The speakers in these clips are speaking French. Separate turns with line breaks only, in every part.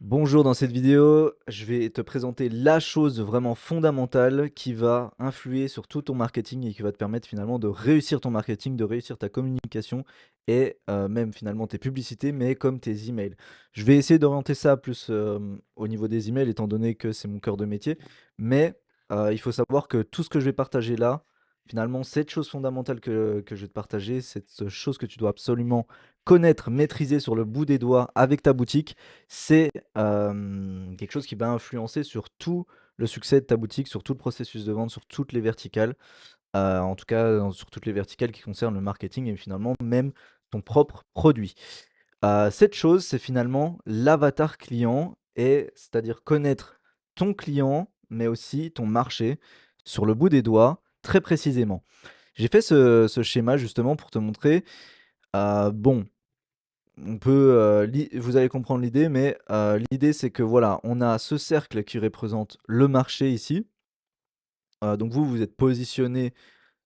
Bonjour, dans cette vidéo, je vais te présenter la chose vraiment fondamentale qui va influer sur tout ton marketing et qui va te permettre finalement de réussir ton marketing, de réussir ta communication et même finalement tes publicités, mais comme tes emails. Je vais essayer d'orienter ça plus au niveau des emails, étant donné que c'est mon cœur de métier, mais il faut savoir que tout ce que je vais partager là, finalement, cette chose fondamentale que je vais te partager, cette chose que tu dois absolument connaître, maîtriser sur le bout des doigts avec ta boutique, c'est quelque chose qui va influencer sur tout le succès de ta boutique, sur tout le processus de vente, sur toutes les verticales, en tout cas, sur toutes les verticales qui concernent le marketing et finalement même ton propre produit. Cette chose, c'est finalement l'avatar client et c'est-à-dire connaître ton client, mais aussi ton marché sur le bout des doigts, très précisément. J'ai fait ce schéma justement pour te montrer, bon, on peut, vous allez comprendre l'idée, mais l'idée, c'est que, voilà, on a ce cercle qui représente le marché ici. Donc vous, vous êtes positionné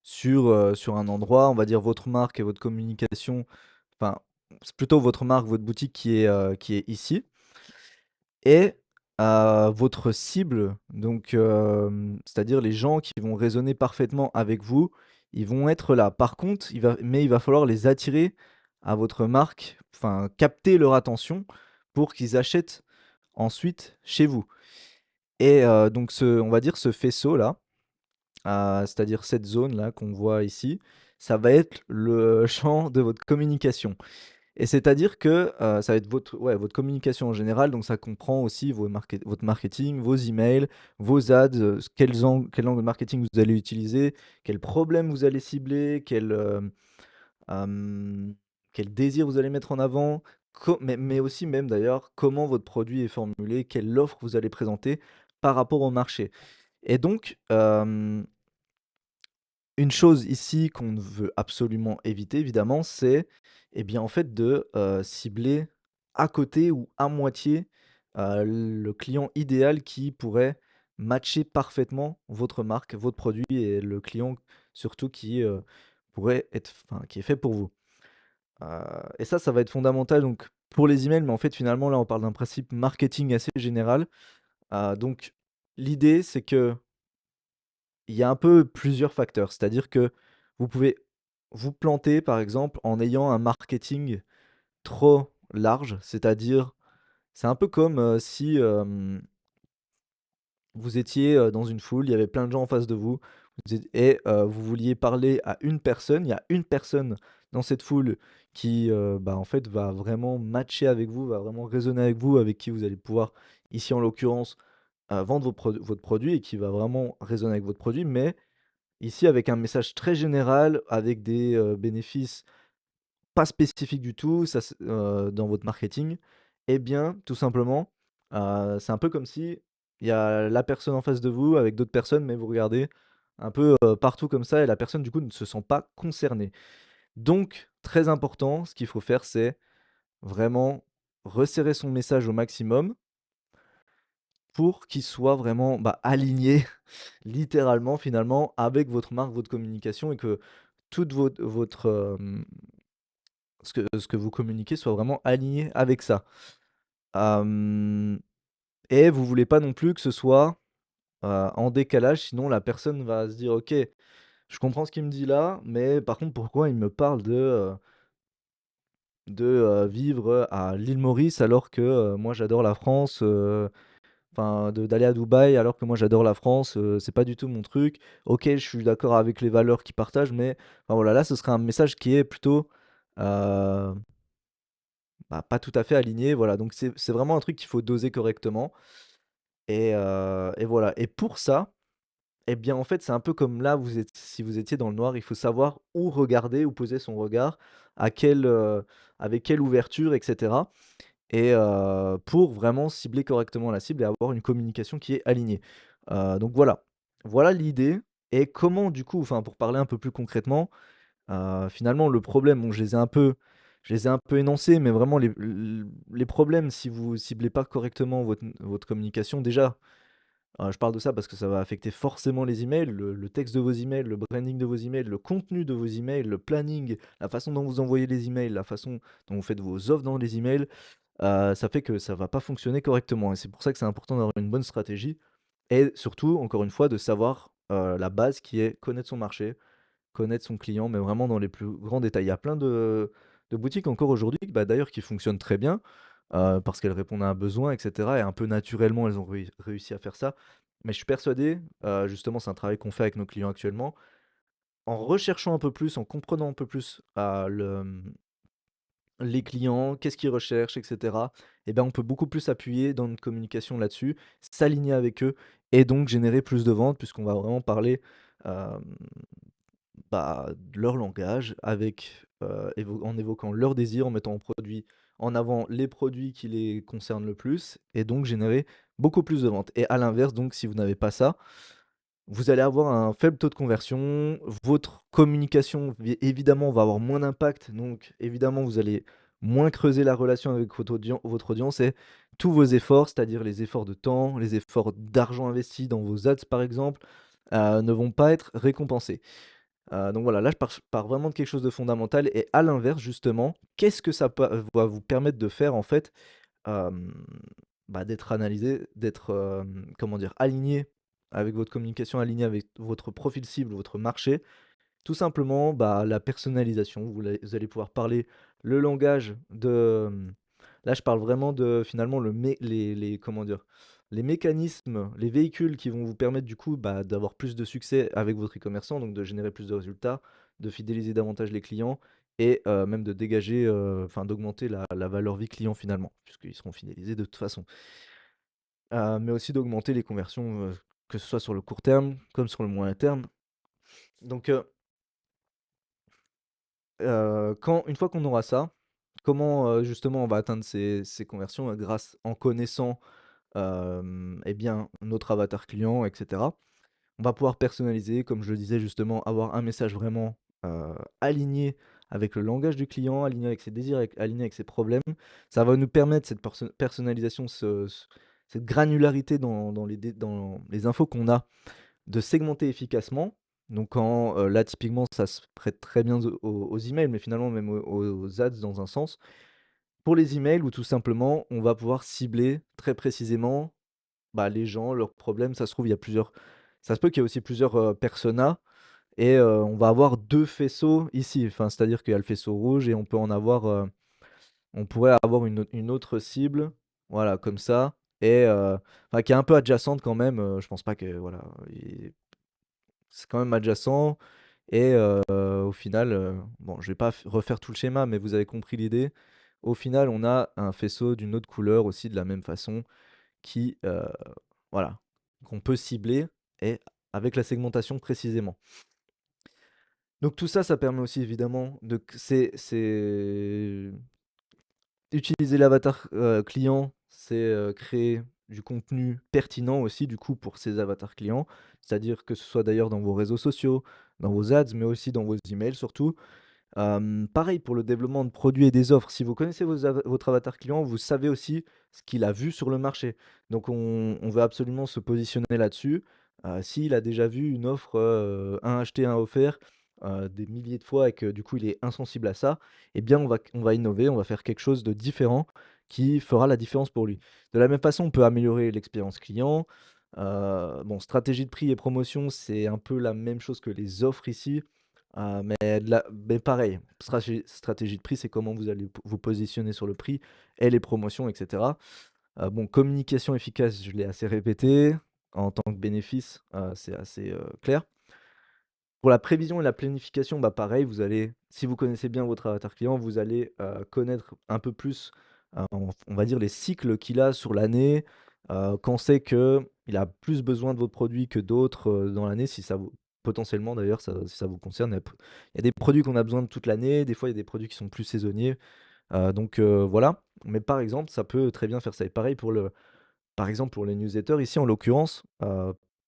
sur un endroit, on va dire votre marque et votre communication, enfin, c'est plutôt votre marque, votre boutique qui est ici et votre cible, donc c'est-à-dire les gens qui vont résonner parfaitement avec vous, ils vont être là. Par contre, il va falloir les attirer à votre marque, enfin capter leur attention pour qu'ils achètent ensuite chez vous et donc on va dire ce faisceau-là, c'est-à-dire cette zone-là qu'on voit ici, ça va être le champ de votre communication. Et c'est-à-dire que, ça va être votre communication en général, donc ça comprend aussi votre marketing, vos emails, vos ads, quel angle marketing vous allez utiliser, quels problèmes vous allez cibler, hem, quel désir vous allez mettre en avant, mais aussi même d'ailleurs comment votre produit est formulé, quelle offre vous allez présenter par rapport au marché. Et donc, une chose ici qu'on ne veut absolument éviter évidemment, c'est, eh bien, en fait, de, cibler à côté ou à moitié, le client idéal qui pourrait matcher parfaitement votre marque, votre produit et le client surtout qui, pourrait être enfin, qui est fait pour vous. Et ça va être fondamental donc pour les emails, mais en fait, finalement, là, on parle d'un principe marketing assez général. Donc l'idée, c'est que il y a un peu plusieurs facteurs, c'est-à-dire que vous pouvez vous planter, par exemple, en ayant un marketing trop large, c'est-à-dire, c'est un peu comme, si, vous étiez, dans une foule, il y avait plein de gens en face de vous, vous vouliez parler à une personne, il y a une personne dans cette foule qui, bah, en fait, va vraiment matcher avec vous, va vraiment résonner avec vous, avec qui vous allez pouvoir, ici en l'occurrence, vendre votre produit et qui va vraiment résonner avec votre produit, mais ici, avec un message très général, avec des, bénéfices pas spécifiques du tout, dans votre marketing, eh bien, tout simplement, c'est un peu comme si il y a la personne en face de vous avec d'autres personnes, mais vous regardez un peu, partout comme ça et la personne, du coup, ne se sent pas concernée. Donc, très important, ce qu'il faut faire, c'est vraiment resserrer son message au maximum pour qu'il soit vraiment, bah, aligné littéralement, finalement, avec votre marque, votre communication et que toute votre, ce que vous communiquez soit vraiment aligné avec ça. Hem Et vous voulez pas non plus que ce soit, en décalage, sinon la personne va se dire: «OK, je comprends ce qu'il me dit là, mais par contre pourquoi il me parle vivre à l'île Maurice alors que, moi j'adore la France, enfin d'aller à Dubaï alors que moi j'adore la France, c'est pas du tout mon truc. OK, je suis d'accord avec les valeurs qu'ils partagent, mais» enfin voilà, là ce serait un message qui est plutôt, heu, bah, pas tout à fait aligné, voilà. Donc c'est vraiment un truc qu'il faut doser correctement et voilà. Et pour ça, eh bien, en fait, c'est un peu comme là, si vous étiez dans le noir, il faut savoir où regarder, où poser son regard, à quelle, avec quelle ouverture et cetera et pour vraiment cibler correctement la cible et avoir une communication qui est alignée. Donc voilà. Voilà l'idée et comment du coup, enfin, pour parler un peu plus concrètement, finalement le problème, bon, je les ai un peu énoncés, mais vraiment les problèmes si vous ciblez pas correctement votre communication déjà. Je parle de ça parce que ça va affecter forcément les emails, le texte de vos emails, le branding de vos emails, le contenu de vos emails, le planning, la façon dont vous envoyez les emails, la façon dont vous faites vos offres dans les emails. ça fait que ça va pas fonctionner correctement et c'est pour ça que c'est important d'avoir une bonne stratégie et surtout, encore une fois, de savoir, la base qui est connaître son marché, connaître son client, mais vraiment dans les plus grands détails. Il y a plein de boutiques encore aujourd'hui, bah, d'ailleurs qui fonctionnent très bien, parce qu'elles répondent à un besoin et cetera et un peu naturellement, elles ont réussi à faire ça. Mais je suis persuadé, justement, c'est un travail qu'on fait avec nos clients actuellement, en recherchant un peu plus, en comprenant un peu plus, les clients, qu'est-ce qu'ils recherchent et cetera et ben, on peut beaucoup plus appuyer dans notre communication là-dessus, s'aligner avec eux et donc générer plus de ventes puisqu'on va vraiment parler, hem, bah, de leur langage avec, en évoquant leurs désirs, en mettant en avant les produits qui les concernent le plus et donc générer beaucoup plus de ventes et à l'inverse donc si vous n'avez pas ça, vous allez avoir un faible taux de conversion, votre communication évidemment va avoir moins d'impact, donc évidemment vous allez moins creuser la relation avec votre audience et tous vos efforts, c'est-à-dire les efforts de temps, les efforts d'argent investis dans vos ads par exemple, ne vont pas être récompensés. Donc voilà, là je pars vraiment de quelque chose de fondamental et à l'inverse justement, qu'est-ce que ça va vous permettre de faire en fait? Hem, Bah, d'être analysé, d'être, comment dire? Aligné avec votre communication, aligné avec votre profil cible, votre marché. Tout simplement, bah, la personnalisation. Vous allez pouvoir parler le langage de, là, je parle vraiment de finalement les comment dire? Les mécanismes, les véhicules qui vont vous permettre du coup, bah, d'avoir plus de succès avec votre e-commerçant, donc de générer plus de résultats, de fidéliser davantage les clients et même de dégager, enfin d'augmenter la valeur vie client finalement, puisqu'ils seront fidélisés de toute façon. Mais aussi d'augmenter les conversions, que ce soit sur le court terme comme sur le moyen terme. Donc quand une fois qu'on aura ça, comment, justement on va atteindre ces conversions, grâce en connaissant, et bien, notre avatar client et cetera. On va pouvoir personnaliser, comme je le disais justement, avoir un message vraiment, aligné avec le langage du client, aligné avec ses désirs, aligné avec ses problèmes. Ça va nous permettre cette personnalisation, cette granularité dans les infos qu'on a, de segmenter efficacement. Donc quand, là typiquement ça se prête très bien aux emails, mais finalement même aux ads dans un sens. Pour les emails ou tout simplement, on va pouvoir cibler très précisément, bah, les gens, leurs problèmes. Ça se peut qu'il y ait aussi plusieurs, personas et on va avoir 2 faisceaux ici. Enfin, c'est-à-dire qu'il y a le faisceau rouge et on pourrait avoir une autre cible, voilà, comme ça et enfin qui est un peu adjacente quand même, je pense pas que voilà, c'est quand même adjacent et au final, bon, je vais pas refaire tout le schéma, mais vous avez compris l'idée. Au final, on a un faisceau d'une autre couleur aussi de la même façon qui, voilà, qu'on peut cibler et avec la segmentation précisément. Donc tout ça, ça permet aussi évidemment de c c'est utiliser l'avatar, client, c'est, créer du contenu pertinent aussi du coup pour ces avatars clients. C'est-à-dire que ce soit d'ailleurs dans vos réseaux sociaux, dans vos ads, mais aussi dans vos emails surtout. Pareil pour le développement de produits et des offres. Si vous connaissez votre avatar client, vous savez aussi ce qu'il a vu sur le marché. Donc on veut absolument se positionner là-dessus. S'il a déjà vu une offre, 1 acheté, 1 offert, des milliers de fois et que du coup il est insensible à ça, eh bien on va innover, on va faire quelque chose de différent qui fera la différence pour lui. De la même façon, on peut améliorer l'expérience client. Bon, stratégie de prix et promotion, c'est un peu la même chose que les offres ici. Mais pareil, stratégie de prix, c'est comment vous allez vous positionner sur le prix et les promotions et cetera. Bon, communication efficace, je l'ai assez répété. En tant que bénéfice, c'est assez, clair. Pour la prévision et la planification, bah, pareil, si vous connaissez bien votre avatar client, vous allez, connaître un peu plus, on va dire les cycles qu'il a sur l'année, quand c'est qu'il a plus besoin de votre produit que d'autres, dans l'année, si ça vous potentiellement d'ailleurs, si ça vous concerne, il y a des produits qu'on a besoin de toute l'année, des fois il y a des produits qui sont plus saisonniers, donc voilà. Mais par exemple, ça peut très bien faire ça et pareil par exemple, pour les newsletters, ici, en l'occurrence,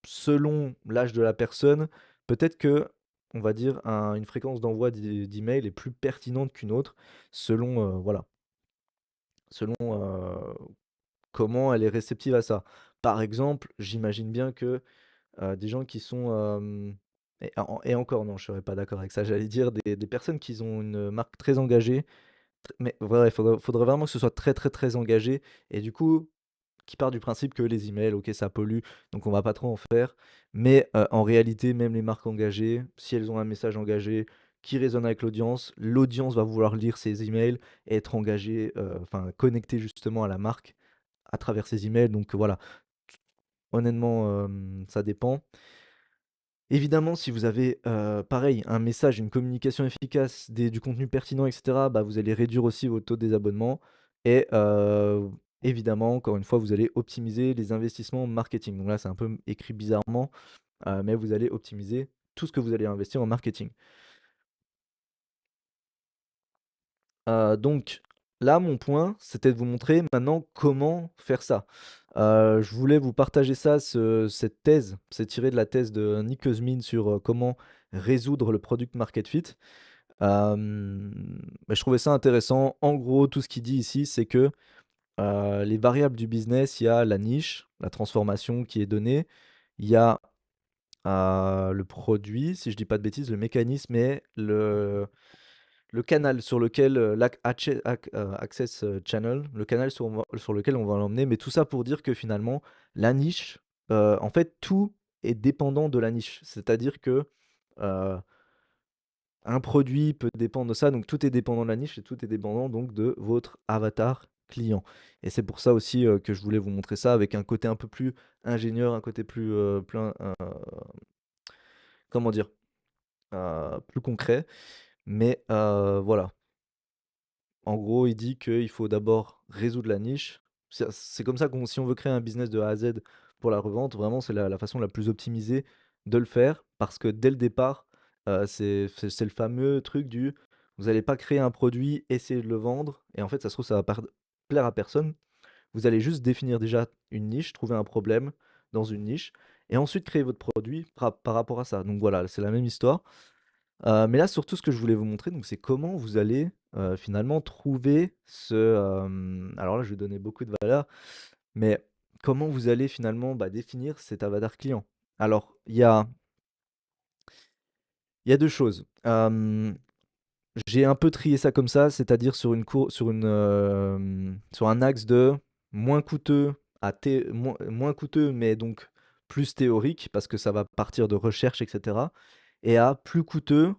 selon l'âge de la personne, peut-être que, on va dire, une fréquence d'envoi d'email est plus pertinente qu'une autre selon, voilà, selon, comment elle est réceptive à ça. Par exemple, j'imagine bien que, des gens qui sont, et encore non, je serais pas d'accord avec ça. J'allais dire des personnes qui ont une marque très engagée Mais ouais, faudrait vraiment que ce soit très, très, très engagé et du coup, qui part du principe que les emails, OK, ça pollue, donc on va pas trop en faire. Mais, en réalité, même les marques engagées, si elles ont un message engagé qui résonne avec l'audience va vouloir lire ces emails et être engagée, enfin connectée justement à la marque à travers ces emails. Donc voilà, honnêtement, ça dépend. Évidemment, si vous avez, pareil, un message, une communication efficace, du contenu pertinent et cetera, bah, vous allez réduire aussi votre taux de désabonnement et évidemment, encore une fois, vous allez optimiser les investissements marketing. Donc là, c'est un peu écrit bizarrement, mais vous allez optimiser tout ce que vous allez investir en marketing. Donc là, mon point, c'était de vous montrer maintenant comment faire ça. Je voulais vous partager ça, cette thèse, c'est tiré de la thèse de Nick Eusmin sur, comment résoudre le product market fit. Mais je trouvais ça intéressant. En gros, tout ce qu'il dit ici, c'est que, les variables du business, il y a la niche, la transformation qui est donnée, il y a, le produit, si je dis pas de bêtises, le mécanisme et le canal sur lequel, access, channel, le canal sur lequel on va l'emmener, mais tout ça pour dire que finalement, la niche, en fait, tout est dépendant de la niche. C'est-à-dire que, heu, un produit peut dépendre de ça, donc tout est dépendant de la niche et tout est dépendant donc de votre avatar client et c'est pour ça aussi, que je voulais vous montrer ça avec un côté un peu plus ingénieur, un côté plus, comment dire? Plus concret, mais voilà. En gros, il dit qu'il faut d'abord résoudre la niche. C'est comme ça qu'on si on veut créer un business de A à Z pour la revente, vraiment, c'est la façon la plus optimisée de le faire parce que dès le départ, c'est le fameux truc du vous allez pas créer un produit, essayer de le vendre et en fait, ça se trouve, ça va plaire à personne. Vous allez juste définir déjà une niche, trouver un problème dans une niche et ensuite créer votre produit par rapport à ça. Donc voilà, c'est la même histoire. Mais là, surtout, ce que je voulais vous montrer, donc, c'est comment vous allez, finalement trouver alors là, je vais donner beaucoup de valeur, mais comment vous allez finalement, bah, définir cet avatar client? Alors, il y a 2 choses. J'ai un peu trié ça comme ça, c'est-à-dire sur un axe de moins coûteux moins coûteux, mais donc plus théorique parce que ça va partir de recherche et cetera et à plus coûteux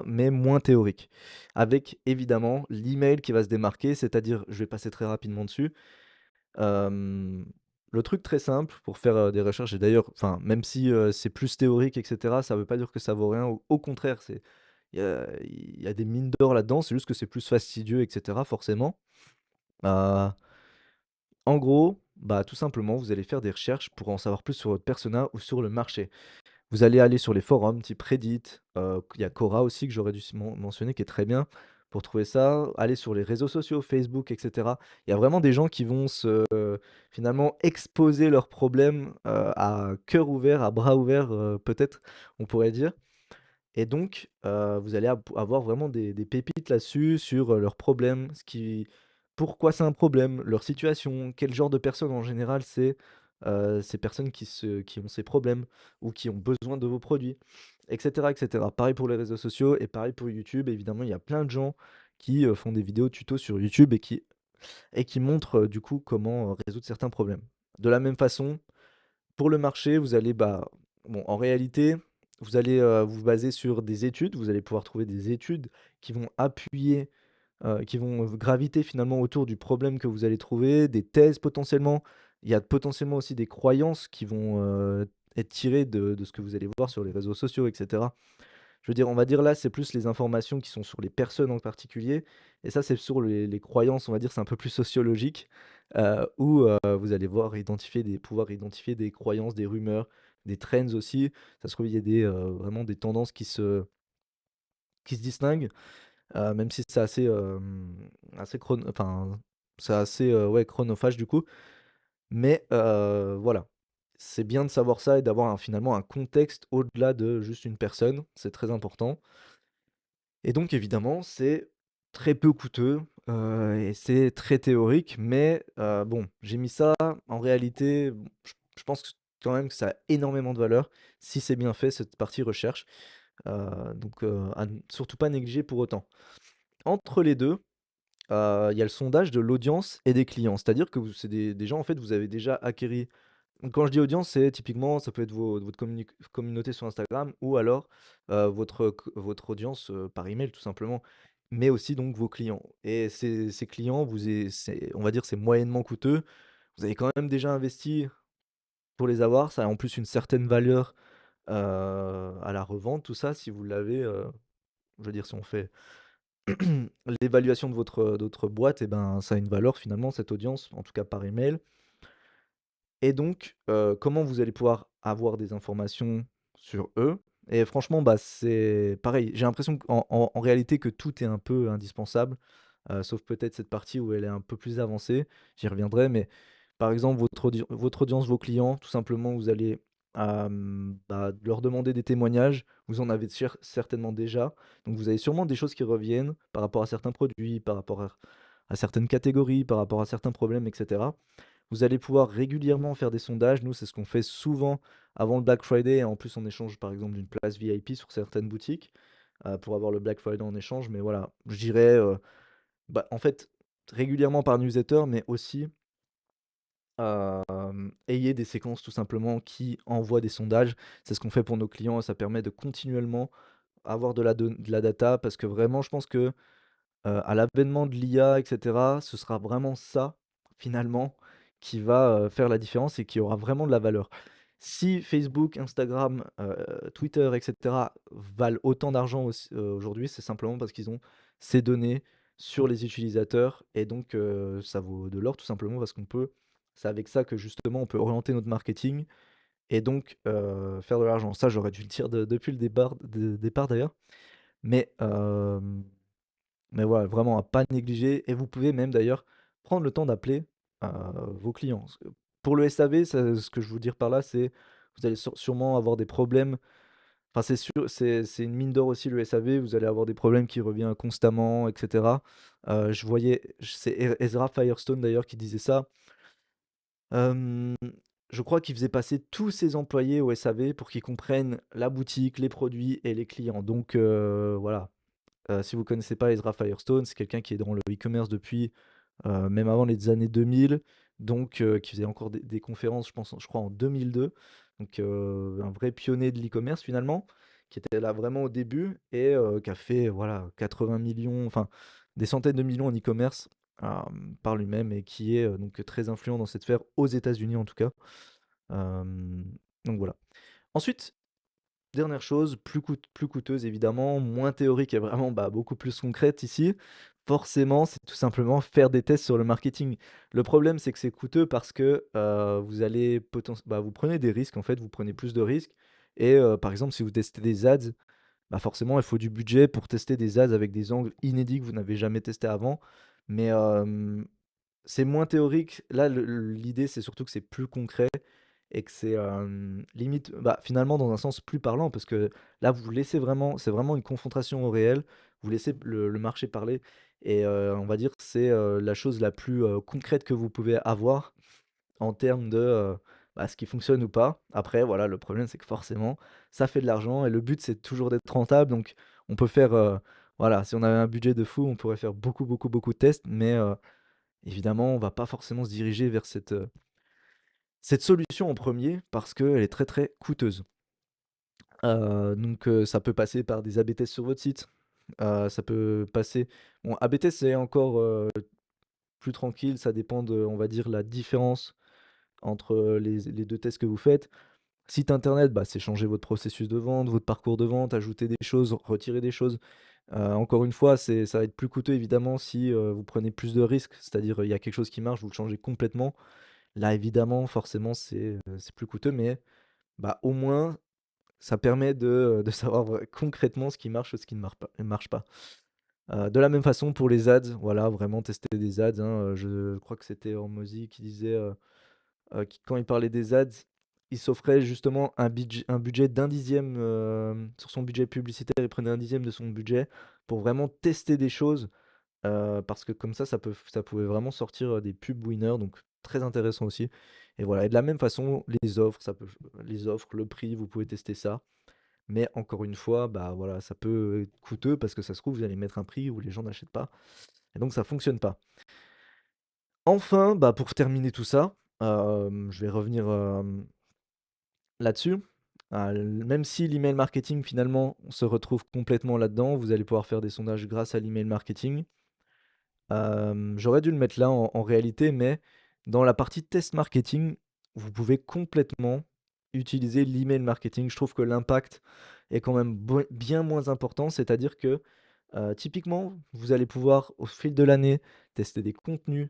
mais moins théorique. Avec évidemment l'email qui va se démarquer, c'est-à-dire je vais passer très rapidement dessus. Hem, le truc très simple pour faire, des recherches et d'ailleurs, enfin, même si, c'est plus théorique et cetera, ça veut pas dire que ça vaut rien. Au contraire, il y a des mines d'or là-dedans, c'est juste que c'est plus fastidieux et cetera forcément. Heu, en gros, bah, tout simplement, vous allez faire des recherches pour en savoir plus sur votre persona ou sur le marché. Vous allez aller sur les forums type Reddit, il y a Quora aussi que j'aurais dû mentionner qui est très bien pour trouver ça. Aller sur les réseaux sociaux, Facebook et cetera. Il y a vraiment des gens qui vont finalement exposer leurs problèmes, à cœur ouvert, à bras ouverts, peut-être, on pourrait dire. Et donc, vous allez avoir vraiment des pépites là-dessus sur, leurs problèmes, pourquoi c'est un problème, leur situation, quel genre de personnes en général c'est, ces personnes qui ont ces problèmes ou qui ont besoin de vos produits et cetera et cetera. Pareil pour les réseaux sociaux et pareil pour YouTube. Évidemment, il y a plein de gens qui, font des vidéos tutos sur YouTube et qui montrent, du coup comment, résoudre certains problèmes. De la même façon, pour le marché, vous allez, bah, bon, en réalité, vous allez, vous baser sur des études. Vous allez pouvoir trouver des études qui vont appuyer, qui vont, graviter finalement autour du problème que vous allez trouver, des thèses potentiellement. Il y a potentiellement aussi des croyances qui vont, être tirées de ce que vous allez voir sur les réseaux sociaux et cetera. Je veux dire, on va dire là, c'est plus les informations qui sont sur les personnes en particulier et ça, c'est sur les croyances, on va dire, c'est un peu plus sociologique, où, vous allez pouvoir identifier des croyances, des rumeurs, des trends aussi. Ça se trouve, il y a vraiment des tendances qui se distinguent, même si c'est assez c'est assez, ouais, chronophage du coup. Mais, voilà. C'est bien de savoir ça et d'avoir finalement un contexte au-delà de juste une personne, c'est très important. Et donc évidemment, c'est très peu coûteux, et c'est très théorique, mais bon, j'ai mis ça en réalité, bon, je pense quand même que ça a énormément de valeur si c'est bien fait, cette partie recherche, donc à n surtout pas négliger pour autant. Entre les 2, il y a le sondage de l'audience et des clients. C'est-à-dire que vous c'est des gens, en fait, vous avez déjà acquéri. Donc quand je dis audience, c'est typiquement, ça peut être votre communauté sur Instagram ou alors, votre audience, par email tout simplement, mais aussi donc vos clients et ces clients, c'est on va dire, c'est moyennement coûteux. Vous avez quand même déjà investi pour les avoir. Ça a en plus une certaine valeur, à la revente, tout ça, si vous l'avez, je veux dire, si on fait l'évaluation de votre boîte et ben, ça a une valeur finalement cette audience, en tout cas par email et donc comment vous allez pouvoir avoir des informations sur eux et franchement, bah, c'est pareil, j'ai l'impression qu'en réalité que tout est un peu indispensable, sauf peut-être cette partie où elle est un peu plus avancée, j'y reviendrai mais par exemple votre audience, vos clients, tout simplement vous allez, bah, leur demander des témoignages, vous en avez certainement déjà, donc vous avez sûrement des choses qui reviennent par rapport à certains produits, par rapport à certaines catégories, par rapport à certains problèmes et cetera. Vous allez pouvoir régulièrement faire des sondages. Nous, c'est ce qu'on fait souvent avant le Black Friday. Et en plus, on échange par exemple d'une place VIP sur certaines boutiques pour avoir le Black Friday en échange. Mais voilà, je dirais, bah, en fait, régulièrement par newsletter, mais aussi ayez des séquences tout simplement qui envoient des sondages. C'est ce qu'on fait pour nos clients et ça permet de continuellement avoir de la data parce que vraiment, je pense que à l'avènement de l'IA et cetera, ce sera vraiment ça, finalement, qui va, faire la différence et qui aura vraiment de la valeur. Si Facebook, Instagram, Twitter et cetera valent autant d'argent aujourd'hui, c'est simplement parce qu'ils ont ces données sur les utilisateurs et donc ça vaut de l'or tout simplement parce qu'on peut c'est avec ça que justement on peut orienter notre marketing et donc faire de l'argent. Ça, j'aurais dû le dire depuis le départ d'ailleurs, mais mais voilà, vraiment à pas négliger et vous pouvez même d'ailleurs prendre le temps d'appeler, vos clients. Parce que pour le SAV, ce que je veux dire par là, c'est vous allez sûrement avoir des problèmes. Enfin, c'est sûr, c'est une mine d'or aussi le SAV, vous allez avoir des problèmes qui reviennent constamment et cetera. Je voyais c'est Ezra Firestone d'ailleurs qui disait ça. Hem, je crois qu'il faisait passer tous ses employés au SAV pour qu'ils comprennent la boutique, les produits et les clients. Donc voilà. Si vous connaissez pas Ezra Firestone, c'est quelqu'un qui est dans le e-commerce depuis, même avant les années 2000, donc qui faisait encore des conférences, je crois en 2002, donc un vrai pionnier de l'e-commerce finalement, qui était là vraiment au début et qui a fait voilà 80 millions, enfin des centaines de millions en e-commerce, par lui-même et qui est, donc très influent dans cette sphère aux États-Unis en tout cas. Hem, donc voilà. Ensuite, dernière chose, plus coûteuse évidemment, moins théorique et vraiment, bah, beaucoup plus concrète ici. Forcément, c'est tout simplement faire des tests sur le marketing. Le problème, c'est que c'est coûteux parce que, vous allez bah, vous prenez des risques en fait, vous prenez plus de risques et par exemple, si vous testez des ads, bah, forcément, il faut du budget pour tester des ads avec des angles inédits que vous n'avez jamais testés avant. Mais, c'est moins théorique. Là, l'idée, c'est surtout que c'est plus concret et que c'est, limite, bah, finalement, dans un sens plus parlant parce que là, vous laissez vraiment c'est vraiment une confrontation au réel. Vous laissez le marché parler et on va dire que c'est, la chose la plus, concrète que vous pouvez avoir en termes de, bah, ce qui fonctionne ou pas. Après, voilà, le problème, c'est que forcément, ça fait de l'argent et le but, c'est toujours d'être rentable. Donc on peut faire, voilà, si on avait un budget de fou, on pourrait faire beaucoup, beaucoup, beaucoup de tests mais évidemment, on va pas forcément se diriger vers cette solution en premier parce qu'elle est très, très coûteuse. Donc ça peut passer par des AB tests sur votre site, ça peut passer bon, AB test, c'est encore, plus tranquille, ça dépend de, on va dire, la différence entre, les 2 tests que vous faites. Site internet, bah, c'est changer votre processus de vente, votre parcours de vente, ajouter des choses, retirer des choses. Encore une fois, ça va être plus coûteux évidemment si, vous prenez plus de risques, c'est-à-dire, il y a quelque chose qui marche, vous le changez complètement. Là, évidemment, forcément, c'est plus coûteux, mais bah, au moins, ça permet de savoir concrètement ce qui marche ou ce qui ne marche pas. De la même façon pour les ads, voilà, vraiment tester des ads, hein, je crois que c'était Hormozy qui disait, qui quand il parlait des ads, il s'offrait justement un budget d'un dixième, sur son budget publicitaire, il prenait un dixième de son budget pour vraiment tester des choses. Parce que comme ça pouvait vraiment sortir, des pubs winners, donc très intéressant aussi et voilà et de la même façon, les offres, le prix, vous pouvez tester ça. Mais encore une fois, bah, voilà, ça peut être coûteux parce que ça se trouve, vous allez mettre un prix où les gens n'achètent pas. et donc ça fonctionne pas. Enfin, bah, pour terminer tout ça, je vais revenir, là-dessus. Même si l'email marketing finalement se retrouve complètement là-dedans, vous allez pouvoir faire des sondages grâce à l'email marketing. J'aurais dû le mettre là en réalité, mais dans la partie test marketing, vous pouvez complètement utiliser l'email marketing. Je trouve que l'impact est quand même bien moins important. C'est-à-dire que, typiquement, vous allez pouvoir, au fil de l'année, tester des contenus.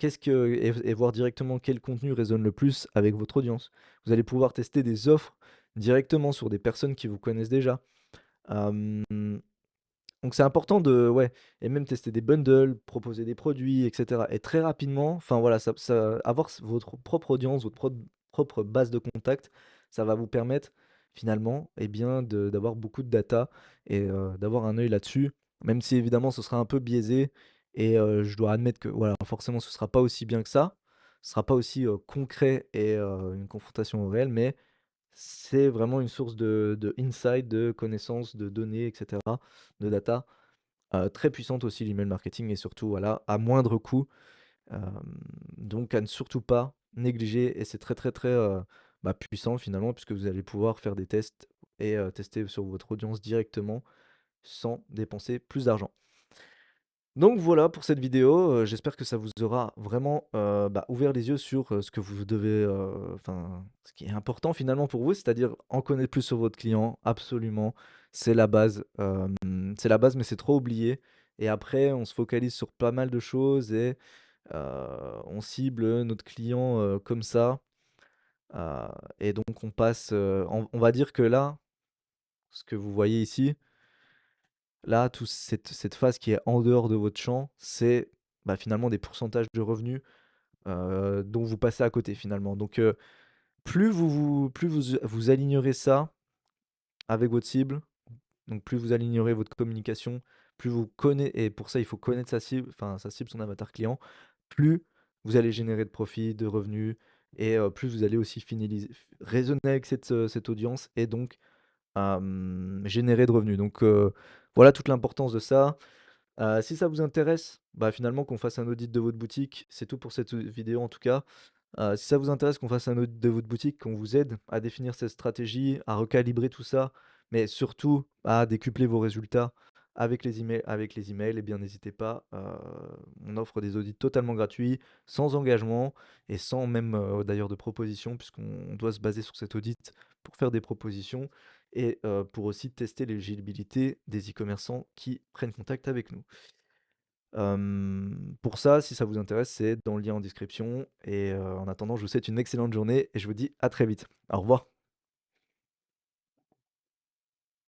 Et voir directement quel contenu résonne le plus avec votre audience. Vous allez pouvoir tester des offres directement sur des personnes qui vous connaissent déjà. Hem donc c'est important de ouais et même tester des bundles, proposer des produits et cetera et très rapidement, enfin voilà, ça avoir votre propre audience, votre propre base de contact, ça va vous permettre finalement et bien d'avoir beaucoup de data et d'avoir un œil là-dessus. Même si évidemment ce sera un peu biaisé et je dois admettre que voilà, forcément ce sera pas aussi bien que ça. Ce sera pas aussi, concret et une confrontation au réel, mais c'est vraiment une source de insight, de connaissances, de données et cetera, de data. Très puissante aussi l'email marketing et surtout, voilà, à moindre coût, hem, donc à ne surtout pas négliger et c'est très, très, très, bah, puissant finalement puisque vous allez pouvoir faire des tests et tester sur votre audience directement sans dépenser plus d'argent. Donc voilà pour cette vidéo, j'espère que ça vous aura vraiment, bah, ouvert les yeux sur, ce que vous devez, enfin, ce qui est important finalement pour vous, c'est-à-dire en connaître plus sur votre client, absolument. C'est la base, c'est la base, mais c'est trop oublié et après on se focalise sur pas mal de choses et on cible, notre client, comme ça, heu et donc on passe, on va dire que là, ce que vous voyez ici, là, toute cette phase qui est en dehors de votre champ, c'est, bah, finalement des pourcentages de revenus, dont vous passez à côté finalement. Donc, plus vous alignerez ça avec votre cible, donc plus vous alignerez votre communication, plus vous connaissez et pour ça il faut connaître sa cible, enfin sa cible, son avatar client, plus vous allez générer de profits, de revenus et plus vous allez aussi raisonner avec cette audience et donc, générer de revenus. Donc, voilà toute l'importance de ça. Si ça vous intéresse, bah, finalement qu'on fasse un audit de votre boutique, c'est tout pour cette, vidéo en tout cas. Si ça vous intéresse qu'on fasse un audit de votre boutique, qu'on vous aide à définir cette stratégie, à recalibrer tout ça, mais surtout à décupler vos résultats avec les emails et bien n'hésitez pas, on offre des audits totalement gratuits, sans engagement et sans même, d'ailleurs de propositions puisqu'on doit se baser sur cet audit pour faire des propositions et pour aussi tester l'éligibilité des e-commerçants qui prennent contact avec nous. Pour ça, si ça vous intéresse, c'est dans le lien en description et en attendant, je vous souhaite une excellente journée et je vous dis à très vite. Au revoir.